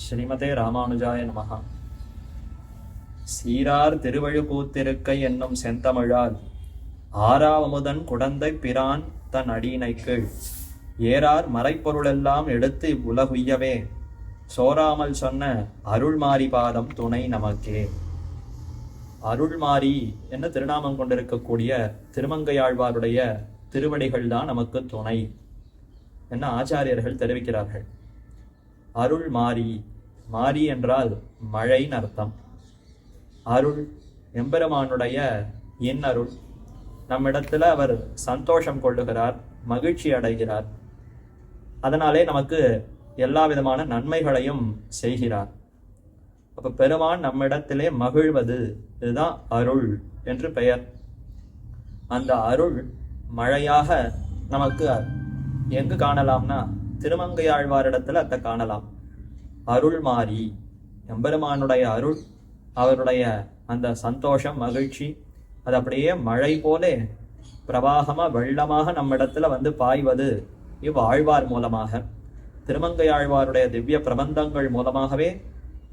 ஸ்ரீமதே ராமானுஜாய நமஹா. சீரார் திருவழுக்கூத்திருக்கை என்னும் செந்தமிழால் ஆறாவமுதன் குடந்தை பிரான் தன் அடியினை கீழ் ஏறார் மறைப்பொருளெல்லாம் எடுத்து உலகுய்யவே சோராமல் சொன்ன அருள்மாரி பாதம் துணை நமக்கே. அருள்மாரி என்ன திருநாமம் கொண்டிருக்கக்கூடிய திருமங்கையாழ்வாருடைய திருவடிகள் தான் நமக்கு துணை என்ன ஆச்சாரியர்கள் தெரிவிக்கிறார்கள். அருள் மாரி, மாரி என்றால் மழைன்னு அர்த்தம். அருள் எம்பெருமானுடைய இன்னருள், நம்மிடத்துல அவர் சந்தோஷம் கொள்ளுகிறார், மகிழ்ச்சி அடைகிறார். அதனாலே நமக்கு எல்லா விதமான நன்மைகளையும் செய்கிறார். அப்ப பெருமான் நம்மிடத்திலே மகிழ்வது, இதுதான் அருள் என்று பெயர். அந்த அருள் மழையாக நமக்கு எங்கு காணலாம்னா திருமங்கையாழ்வாரிடத்துல அதை காணலாம். அருள் மாறி எம்பெருமானுடைய அருள், அவருடைய அந்த சந்தோஷம் மகிழ்ச்சி, அது அப்படியே மழை போலே பிரவாகமா வெள்ளமாக நம்மிடத்துல வந்து பாய்வது இவ்வாழ்வார் மூலமாக, திருமங்கையாழ்வாருடைய திவ்ய பிரபந்தங்கள் மூலமாகவே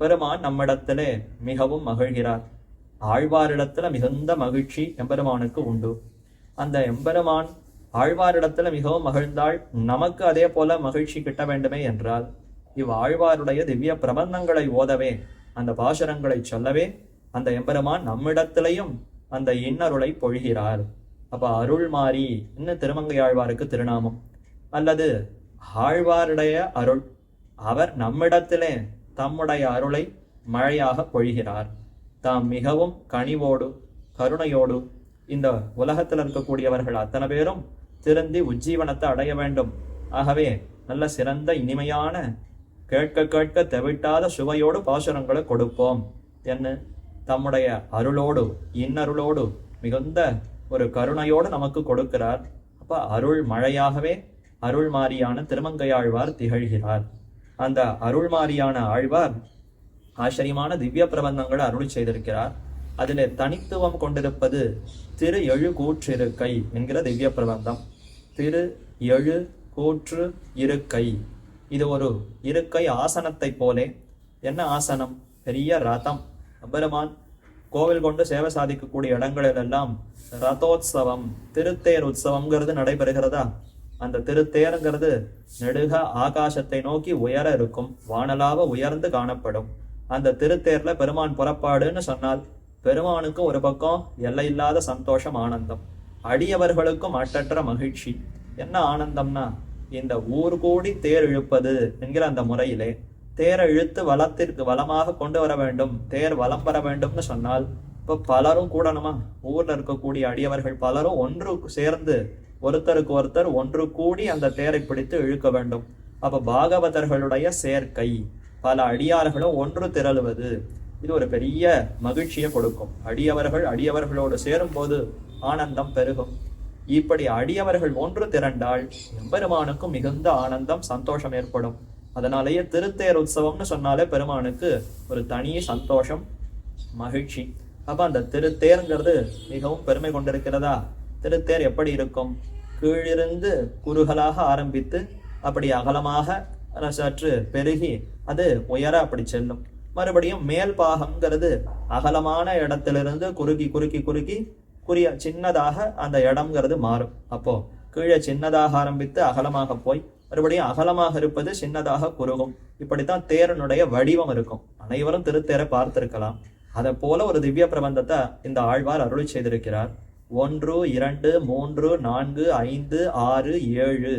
பெருமான் நம்மிடத்திலே மிகவும் மகிழ்கிறார். ஆழ்வாரிடத்துல மிகுந்த மகிழ்ச்சி எம்பெருமானுக்கு உண்டு. அந்த எம்பெருமான் ஆழ்வாரிடத்துல மிகவும் மகிழ்ந்தாள், நமக்கு அதே போல மகிழ்ச்சி கிட்ட வேண்டுமே என்றால் இவ்வாழ்வாருடைய திவ்ய பிரபந்தங்களை ஓதவே, அந்த பாசுரங்களை சொல்லவே அந்த எம்பெருமான் நம்மிடத்திலையும் அந்த இன்னருளை பொழிகிறார். அப்ப அருள் மாறி இன்னும் திருமங்கையாழ்வாருக்கு திருநாமம். அல்லது ஆழ்வாருடைய அருள், அவர் நம்மிடத்திலே தம்முடைய அருளை மழையாக பொழிகிறார். தாம் மிகவும் கனிவோடு கருணையோடு இந்த உலகத்தில் இருக்கக்கூடியவர்கள் அத்தனை பேரும் திருந்தி உஜ்ஜீவனத்தை அடைய வேண்டும். ஆகவே நல்ல சிறந்த இனிமையான கேட்க கேட்க தெவிட்டாத சுவையோடு பாசுரங்களை கொடுப்போம் என்று தம்முடைய அருளோடு இன்னருளோடு மிகுந்த ஒரு கருணையோடு நமக்கு கொடுக்கிறார். அப்ப அருள் மழையாகவே அருள் மாரியான திருமங்கையாழ்வார் திகழ்கிறார். அந்த அருள் மாரியான ஆழ்வார் ஆச்சரியமான திவ்ய பிரபந்தங்களை அருள் செய்திருக்கிறார். அதிலே தனித்துவம் கொண்டிருப்பது திரு எழு கூற்றிருக்கை என்கிற திவ்ய பிரபந்தம். திரு எழு கூற்று இருக்கை, இது ஒரு இருக்கை ஆசனத்தை போலே. என்ன ஆசனம்? பெரிய ரதம். பெருமான் கோவில் கொண்டு சேவை சாதிக்கக்கூடிய இடங்களிலெல்லாம் ரதோத்சவம், திருத்தேர் உற்சவம்ங்கிறது நடைபெறுகிறதா? அந்த திருத்தேருங்கிறது நெடுக ஆகாசத்தை நோக்கி உயர இருக்கும், வானலாவ உயர்ந்து காணப்படும். அந்த திருத்தேர்ல பெருமான் புறப்பாடுன்னு சொன்னால் பெருமானுக்கு ஒரு பக்கம் எல்லையில்லாத சந்தோஷம், ஆனந்தம். அடியவர்களுக்கும் அட்டற்ற மகிழ்ச்சி. என்ன ஆனந்தம்னா, இந்த ஊர் கூடி தேர் இழுப்பது என்கிற அந்த முறையிலே தேரை இழுத்து வளத்திற்கு வளமாக கொண்டு வர வேண்டும், தேர் வளம் வர வேண்டும்னு சொன்னால் இப்ப பலரும் கூடணுமா? ஊர்ல இருக்கக்கூடிய அடியவர்கள் பலரும் ஒன்று சேர்ந்து ஒருத்தருக்கு ஒருத்தர் ஒன்று கூடி அந்த தேரை பிடித்து இழுக்க வேண்டும். அப்ப பாகவதர்களுடைய சேர்க்கை, பல அடியார்களும் ஒன்று திரளுவது, இது ஒரு பெரிய மகிழ்ச்சியை கொடுக்கும். அடியவர்களோடு சேரும் போது ஆனந்தம் பெருகும். இப்படி அடியவர்கள் ஒன்று திரண்டால் எம்பெருமானுக்கும் மிகுந்த ஆனந்தம் சந்தோஷம் ஏற்படும். அதனாலேயே திருத்தேர் உற்சவம்னு சொன்னாலே பெருமானுக்கு ஒரு தனி சந்தோஷம் மகிழ்ச்சி. அப்ப அந்த திருத்தேருங்கிறது மிகவும் பெருமை கொண்டிருக்கிறதா? திருத்தேர் எப்படி இருக்கும்? கீழிருந்து குறுகலாக ஆரம்பித்து அப்படி அகலமாக சற்று பெருகி அது உயர அப்படி செல்லும். மறுபடியும் மேல் பாகம்ங்கிறது அகலமான இடத்திலிருந்து குறுகி குறுகி குறுகி சின்னதாக அந்த இடம்ங்கிறது மாறும். அப்போ கீழே சின்னதாக ஆரம்பித்து அகலமாக போய் மறுபடியும் அகலமாக இருப்பது சின்னதாக குறுகும். இப்படித்தான் தேரனுடைய வடிவம் இருக்கும். அனைவரும் திருத்தேரை பார்த்திருக்கலாம். அதை போல ஒரு திவ்ய பிரபந்தத்தை இந்த ஆழ்வார் அருளி செய்திருக்கிறார். 1, 2, 3, 4, 5, 6, 7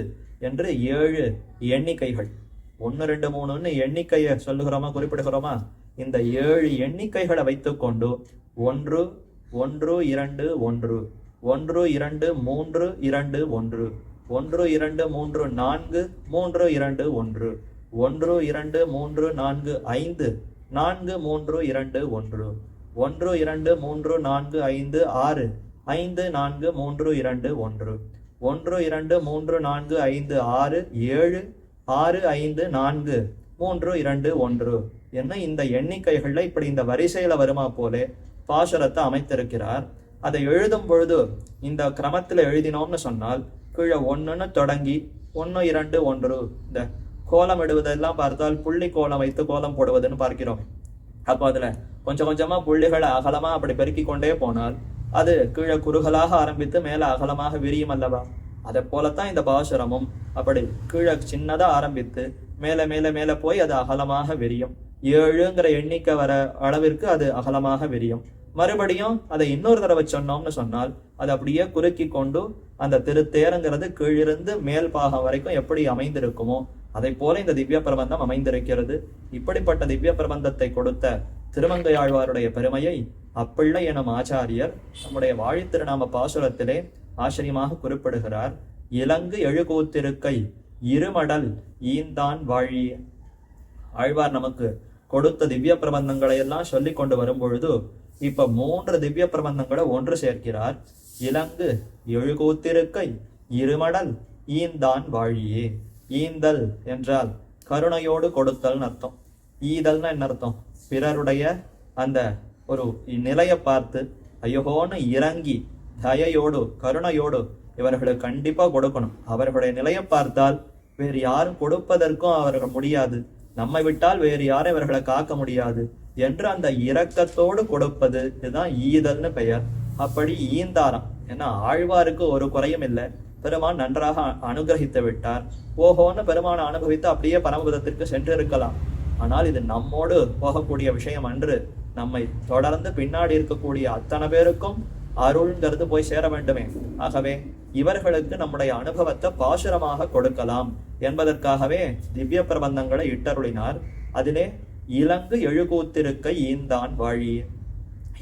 என்று 7 எண்ணிக்கைகள். 1, 2, 3ன்னு எண்ணிக்கையை சொல்லுகிறோமா, குறிப்பிடுகிறோமா? இந்த 7 எண்ணிக்கைகளை வைத்துக்கொண்டு 1 1 2 1 1 2 3 2 1 1 2 3 4 3 2 1 1 2 3 4 5 4 3 2 1 1 2 3 4 5 6 5 4 3 2 1 1 2 3 4 5 6 7 6 5 4 3 2 1 என்ன இந்த எண்ணிக்கைகள்ல இப்படி இந்த வரிசையில வருமா போலே பாசுரத்தை அமைத்திருக்கிறார். அதை எழுதும் பொழுது இந்த கிரமத்துல எழுதினோம்னு சொன்னால் கீழே 1ன்னு தொடங்கி 1 2 1 இந்த கோலம் இடுவதெல்லாம் பார்த்தால் புள்ளி கோலம் வைத்து கோலம் போடுவதுன்னு பார்க்கிறோம். அப்போ அதுல கொஞ்சம் கொஞ்சமா புள்ளிகளை அகலமா அப்படி பெருக்கி கொண்டே போனால் அது கீழே குறுகலாக ஆரம்பித்து மேல அகலமாக விரியும் அல்லவா? அதை போலத்தான் இந்த பாசுரமும். அப்படி கீழே சின்னதா ஆரம்பித்து மேல மேல மேல போய் அது அகலமாக விரியும். 7ங்கிற எண்ணிக்கை வர அளவிற்கு அது அகலமாக விரியும். மறுபடியும் அதை இன்னொரு தடவை சொன்னோம்னு சொன்னால் அது அப்படியே குறுக்கி கொண்டு அந்த திருத்தேருங்கிறது கீழிருந்து மேல் பாகம் வரைக்கும் எப்படி அமைந்திருக்குமோ அதை போல இந்த திவ்ய பிரபந்தம் அமைந்திருக்கிறது. இப்படிப்பட்ட திவ்ய பிரபந்தத்தை கொடுத்த திருமங்கையாழ்வாருடைய பெருமையை அப்பிள்ளை எனும் ஆச்சாரியர் நம்முடைய வாழி திருநாம பாசுரத்திலே ஆச்சரியமாக குறிப்பிடுகிறார். இலங்கு எழுகூத்திருக்கை இருமடல் ஈந்தான் வாழிய. ஆழ்வார் நமக்கு கொடுத்த திவ்ய பிரபந்தங்களை எல்லாம் சொல்லி கொண்டு வரும் பொழுது இப்ப 3 திவ்ய பிரபந்தங்களை ஒன்று சேர்க்கிறார். இலங்கு எழுகூத்திருக்கை இருமடல் ஈந்தான் வாழியே. ஈந்தல் என்றால் கருணையோடு கொடுத்தல்னு அர்த்தம். ஈதல்னா என்ன அர்த்தம்? பிறருடைய அந்த ஒரு நிலையை பார்த்து ஐயோன்னு இறங்கி தயையோடு கருணையோடு இவர்களுக்கு கண்டிப்பா கொடுக்கணும். அவர்களுடைய நிலையை பார்த்தால் வேறு யாரும் கொடுப்பதற்கும் அவர்கள் முடியாது, நம்மை விட்டால் வேறு யாரும் இவர்களை காக்க முடியாது என்று அந்த இரக்கத்தோடு கொடுப்பது, இதுதான் ஈதல்னு பெயர். அப்படி ஈந்தாராம். ஏன்னா ஆழ்வாருக்கு ஒரு குறையும் இல்லை, பெருமான் நன்றாக அனுகிரகித்து விட்டார். ஓஹோன்னு பெருமானை அனுபவித்து அப்படியே பரமபதத்திற்கு சென்று இருக்கலாம். ஆனால் இது நம்மோடு போகக்கூடிய விஷயம் அன்று. நம்மை தொடர்ந்து பின்னாடி இருக்கக்கூடிய அத்தனை பேருக்கும் அருள்ங்கிறது போய் சேர வேண்டுமே. ஆகவே இவர்களுக்கு நம்முடைய அனுபவத்தை பாசுரமாக கொடுக்கலாம் என்பதற்காகவே திவ்ய பிரபந்தங்களை இட்டருளினார். அதிலே இலங்கு எழுகூத்திருக்கை ஈந்தான் வாழி.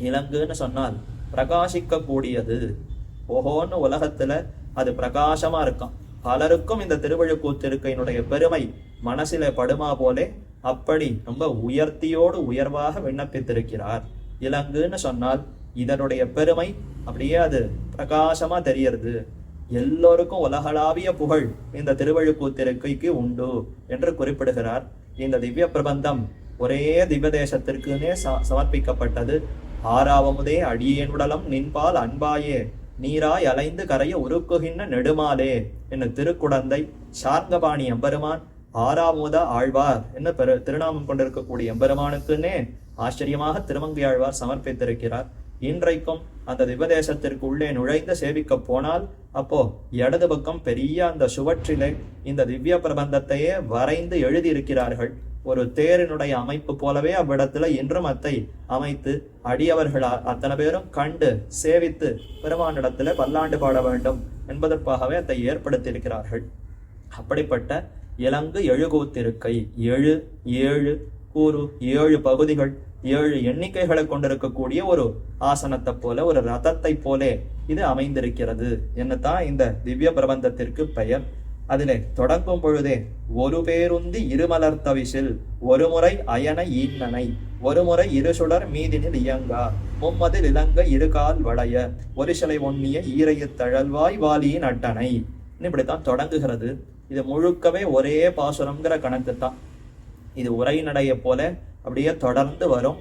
இலங்குன்னு சொன்னால் பிரகாசிக்க கூடியது. ஓஹோன்னு உலகத்துல அது பிரகாசமா இருக்கும். பலருக்கும் இந்த திருவழுக்கூத்திருக்கையினுடைய பெருமை மனசில படுமா போலே அப்படி ரொம்ப உயர்த்தியோடு உயர்வாக விண்ணப்பித்திருக்கிறார். இலங்குன்னு சொன்னால் இதனுடைய பெருமை அப்படியே அது பிரகாசமா தெரியறது. எல்லோருக்கும் உலகளாவிய புகழ் இந்த திருவழுக்கூத்திருக்கைக்கு உண்டு என்று குறிப்பிடுகிறார். இந்த திவ்ய பிரபந்தம் ஒரே திவ்ய தேசத்திற்குனே சமர்ப்பிக்கப்பட்டது. ஆறாவமுதே அடியேனுடலம் நின்பால் அன்பாயே நீராய் அலைந்து கரைய உருக்குகின்ற நெடுமாலே என்ன திருக்குடந்தை சார்ங்கபாணி எம்பெருமான் ஆறாமுத ஆழ்வார் என்ன திருநாமம் கொண்டிருக்கக்கூடிய எம்பெருமானுக்குன்னே ஆச்சரியமாக திருமங்கை ஆழ்வார் சமர்ப்பித்திருக்கிறார். இன்றைக்கும் அந்த திவதேசத்திற்கு உள்ளே நுழைந்து சேவிக்க போனால் அப்போ இடது பக்கம் பெரிய அந்த சுவற்றிலே இந்த திவ்ய பிரபந்தத்தையே வரைந்து எழுதியிருக்கிறார்கள். ஒரு தேரினுடைய அமைப்பு போலவே அவ்விடத்துல இன்றும் அத்தை அமைத்து அடியவர்கள் அத்தனை பேரும் கண்டு சேவித்து பெருமானிடத்துல பல்லாண்டு பாட வேண்டும் என்பதற்காகவே அதை ஏற்படுத்தியிருக்கிறார்கள். அப்படிப்பட்ட இலங்கு எழுகூத்திருக்கை, 7 கூறு, 7 பகுதிகள், 7 எண்ணிக்கைகளை கொண்டிருக்கக்கூடிய ஒரு ஆசனத்தை போல ஒரு ரதத்தை போலே இது அமைந்திருக்கிறது என்னத்தான் இந்த திவ்ய பிரபந்தத்திற்கு பெயர். அதிலே தொடங்கும் பொழுதே ஒரு பேருந்தி இருமலர் தவிசில் ஒரு முறை அயன ஈன்னனை ஒரு முறை இருசுடர் மீதினில் இயங்கா மும்மதில் இலங்க இருகால் வளைய ஒரு சிலை ஒன்னிய ஈரைய தழல்வாய் வாலியின் அட்டனை. இப்படித்தான் தொடங்குகிறது. இது முழுக்கவே ஒரே பாசுரம்ங்கிற கணக்கு தான். இது உரைநடைய போல அப்படியே தொடர்ந்து வரும்,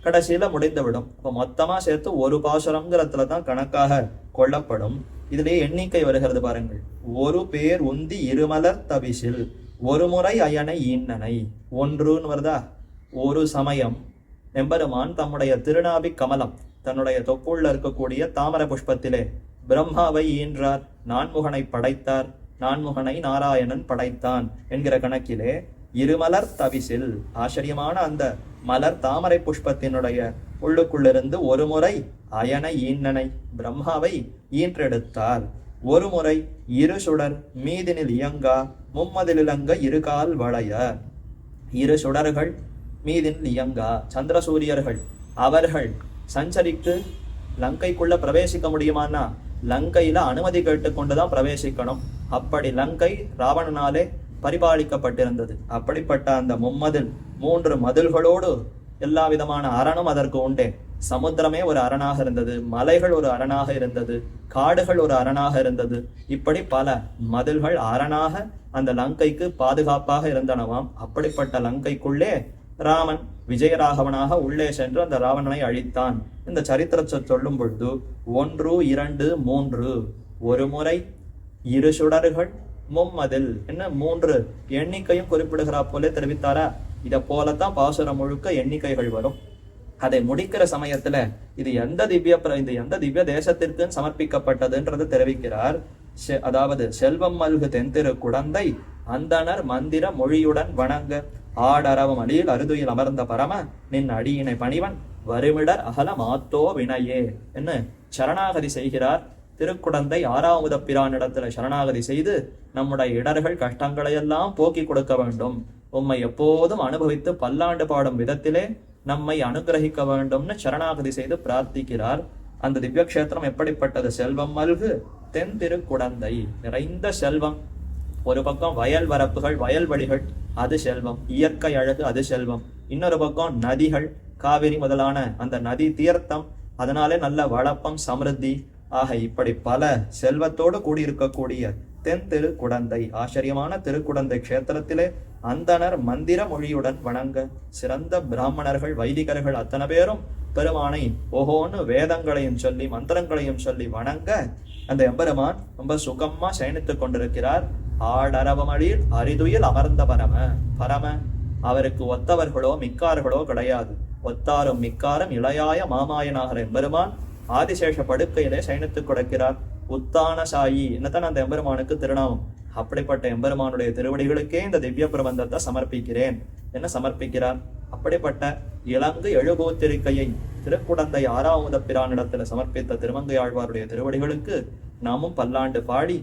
கடைசியில முடிந்து விடும். இப்போ மொத்தமா சேர்த்து ஒரு பாசுரம்ங்கிறதுல தான் கணக்காக கொள்ளப்படும். இதுலேயே எண்ணிக்கை வருகிறது பாருங்கள். ஒரு பேர் உந்தி இருமலர் தவிசில் ஒரு முறை அயனை ஈன்னனை. ஒன்றுன்னு வருதா? ஒரு சமயம் எம்பெருமான் தம்முடைய திருநாபி கமலம் தன்னுடைய தொப்புள்ள இருக்கக்கூடிய தாமர புஷ்பத்திலே பிரம்மாவை ஈன்றார், நான்முகனை படைத்தார், நான்முகனை நாராயணன் படைத்தான் என்கிற கணக்கிலே இருமலர் தவிசில் ஆச்சரியமான அந்த மலர் தாமரை புஷ்பத்தினுடைய உள்ளுக்குள்ளிருந்து ஒரு முறை அயனை ஈன்னனை பிரம்மாவை ஈன்றெடுத்தார். ஒரு முறை இரு சுடர் மீதினில் இயங்கா மும்மதில் இலங்க இருகால் வளைய. 2 சுடர்கள் மீதினில் இயங்கா சந்திர சூரியர்கள் அவர்கள் சஞ்சரித்து லங்கைக்குள்ள பிரவேசிக்க முடியுமானா லங்கையில அனுமதி கேட்டுக்கொண்டுதான் பிரவேசிக்கணும். அப்படி லங்கை ராவணனாலே பரிபாலிக்கப்பட்டிருந்தது. அப்படிப்பட்ட அந்த மும்மதில் 3 மதில்களோடு எல்லா விதமான அரணும் அதற்கு உண்டே. சமுத்திரமே ஒரு அரணாக இருந்தது, மலைகள் ஒரு அரணாக இருந்தது, காடுகள் ஒரு அரணாக இருந்தது. இப்படி பல மதில்கள் அரணாக அந்த லங்கைக்கு பாதுகாப்பாக இருந்தனவாம். அப்படிப்பட்ட லங்கைக்குள்ளே ராமன் விஜயராகவனாக உள்ளே சென்று அந்த ராவணனை அழித்தான். இந்த சரித்திரத்தை சொல்லும் பொழுது 1, 2, 3 ஒரு முறை 2 சுடர்கள் மும்மதில் என்ன 3 எண்ணிக்கையும் குறிப்பிடுகிறா போலே தெரிவித்தாரா. இதை போலத்தான் பாசுரம் முழுக்க எண்ணிக்கைகள் வரும். அதை முடிக்கிற சமயத்துல இது எந்த திவ்ய தேசத்திற்கு சமர்ப்பிக்கப்பட்டதுன்றது தெரிவிக்கிறார். அதாவது செல்வம் மல்கு தென்திரு குடந்தை அந்தனர் மந்திர மொழியுடன் வணங்க ஆடரவம் அழியில் அருதுயில் அமர்ந்த பரம நின் அடியினை பணிவன் வருமிடர் அகல மாத்தோ வினையே என்ன சரணாகதி செய்கிறார். திருக்குடந்தை 6வது பிரானிடத்துல சரணாகதி செய்து நம்முடைய இடர்கள் கஷ்டங்களையெல்லாம் போக்கி கொடுக்க வேண்டும், உம்மை எப்போதும் அனுபவித்து பல்லாண்டு பாடும் விதத்திலே நம்மை அனுகிரகிக்க வேண்டும்னு சரணாகதி செய்து பிரார்த்திக்கிறார். அந்த திவ்யக்ஷேத்திரம் எப்படிப்பட்டது? செல்வம் மல்கு தென் திருக்குடந்தை, நிறைந்த செல்வம். ஒரு பக்கம் வயல் வரப்புகள் வயல்வெளிகள், அது செல்வம், இயற்கை அழகு, அது செல்வம். இன்னொரு பக்கம் நதிகள், காவிரி முதலான அந்த நதி தீர்த்தம், அதனாலே நல்ல வளப்பம் சமிருத்தி. ஆக இப்படி பல செல்வத்தோடு கூடியிருக்கக்கூடிய தென் திருக்குடந்தை, ஆச்சரியமான திருக்குடந்தை கஷேத்திரத்திலே அந்தனர் மந்திர மொழியுடன் வணங்க சிறந்த பிராமணர்கள் வைதிகர்கள் அத்தனை பேரும் பெருமானை ஓஹோன்னு வேதங்களையும் சொல்லி மந்திரங்களையும் சொல்லி வணங்க அந்த எம்பெருமான் ரொம்ப சுகமா சயனித்துக் கொண்டிருக்கிறார். ஆடரவமளியில் அரிதுயில் அமர்ந்த பரம அவருக்கு ஒத்தவர்களோ மிக்கார்களோ கிடையாது. ஒத்தாரும் மிக்காரும் இளையாய மாமாயனாகிற எம்பெருமான் ஆதிசேஷ படுக்கையிலே சயனித்துக் கொடுக்கிறார். உத்தான சாயி என்னத்தான் அந்த எம்பெருமானுக்கு திருநாமம். அப்படிப்பட்ட எம்பெருமானுடைய திருவடிகளுக்கே இந்த திவ்ய பிரபந்தத்தை சமர்ப்பிக்கிறேன் என்ன சமர்ப்பிக்கிறார். அப்படிப்பட்ட இலங்கு எழுபோத்திருக்கையை திருக்குடந்தை 6வது பிரானிடத்துல சமர்ப்பித்த திருமங்கை ஆழ்வாருடைய திருவடிகளுக்கு நாமும் பல்லாண்டு பாடி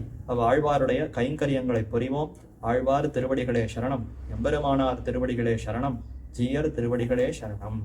ஆழ்வாருடைய கைங்கரியங்களை புரிவோம். ஆழ்வார் திருவடிகளே சரணம், எம்பெருமானார் திருவடிகளே சரணம், ஜீயர் திருவடிகளே சரணம்.